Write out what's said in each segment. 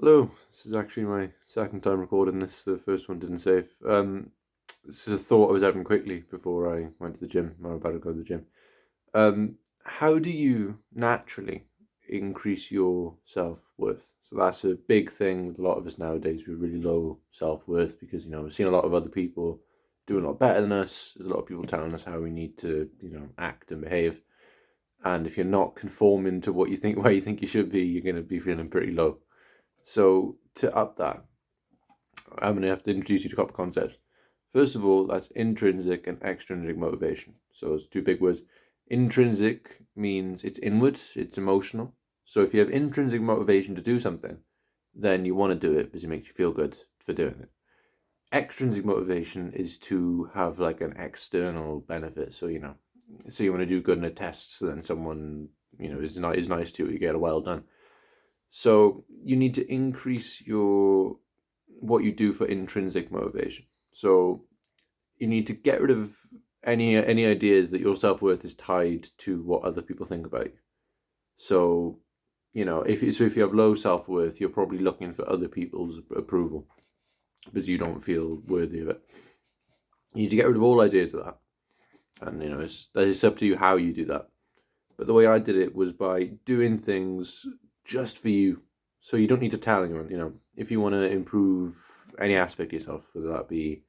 Hello, this is actually my second time recording this. The first one didn't save. This is a thought I was having quickly before I went to the gym. I'm about to go to the gym. How do you naturally increase your self-worth? So that's a big thing with a lot of us nowadays with really low self-worth because, we've seen a lot of other people doing a lot better than us. There's a lot of people telling us how we need to, act and behave. And if you're not conforming to what you think, where you think you should be, you're going to be feeling pretty low. So to up that, I'm going to have to introduce you to a couple of concepts. First of all, that's intrinsic and extrinsic motivation. So it's two big words. Intrinsic means it's inward, it's emotional. So if you have intrinsic motivation to do something, then you want to do it because it makes you feel good for doing it. Extrinsic motivation is to have like an external benefit. So so you want to do good in a test, so then someone is nice to you, you get a well done. So you need to increase your what you do for intrinsic motivation. So you need to get rid of any ideas that your self-worth is tied to what other people think about you. So, if you have low self-worth, you're probably looking for other people's approval because you don't feel worthy of it. You need to get rid of all ideas of that. And it's up to you how you do that. But the way I did it was by doing things just for you. So you don't need to tell anyone, if you want to improve any aspect of yourself, whether that be,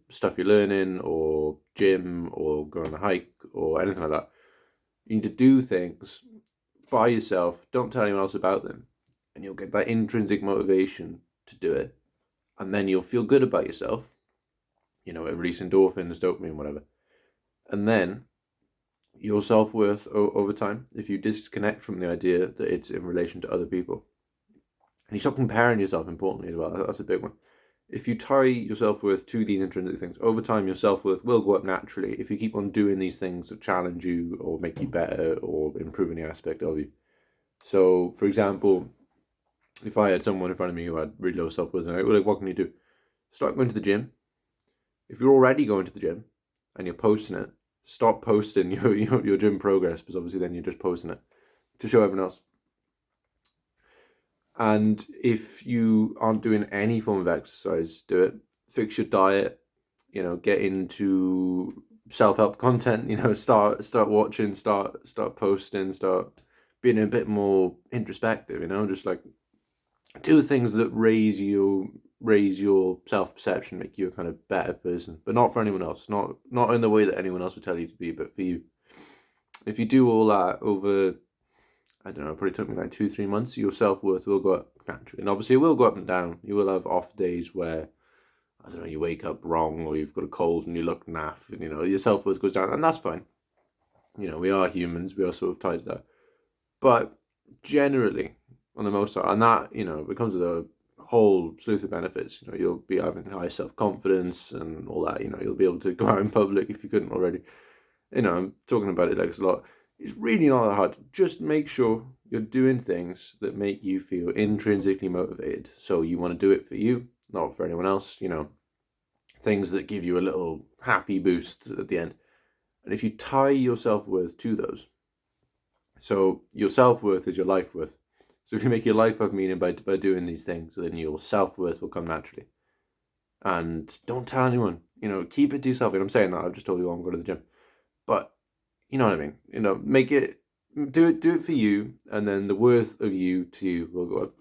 stuff you're learning or gym or go on a hike or anything like that. You need to do things by yourself. Don't tell anyone else about them. And you'll get that intrinsic motivation to do it. And then you'll feel good about yourself. It release endorphins, dopamine, whatever. And then your self-worth over time, if you disconnect from the idea that it's in relation to other people, and you stop comparing yourself, importantly as well, that's a big one. If you tie your self-worth to these intrinsic things, over time your self-worth will go up naturally if you keep on doing these things that challenge you or make you better or improve any aspect of you. So, for example, if I had someone in front of me who had really low self-worth, and like, what can you do? Start going to the gym. If you're already going to the gym and you're posting it, stop posting your gym progress, because obviously then you're just posting it to show everyone else. And if you aren't doing any form of exercise, do it. Fix your diet. Get into self-help content. Start watching, start posting, start being a bit more introspective. Just like do things that raise your self-perception, make you a kind of better person, but not for anyone else. Not in the way that anyone else would tell you to be, but for you. If you do all that over, I don't know, it probably took me like 2-3 months, your self-worth will go up naturally. And obviously it will go up and down. You will have off days where, I don't know, you wake up wrong or you've got a cold and you look naff and, your self-worth goes down, and that's fine. We are humans, we are sort of tied to that. But generally, on the most part, and that, it comes with a whole slew of benefits. You'll be having high self-confidence and all that. You'll be able to go out in public if you couldn't already. I'm talking about it like it's a lot. It's really not that hard. Just make sure you're doing things that make you feel intrinsically motivated. So you want to do it for you, not for anyone else. Things that give you a little happy boost at the end. And if you tie your self-worth to those, so your self-worth is your life worth. So if you make your life have meaning by doing these things, then your self-worth will come naturally. And don't tell anyone. Keep it to yourself. And I'm saying that, I've just told you I'm going to the gym. But you know what I mean? Make it, do it for you, and then the worth of you to you will go up.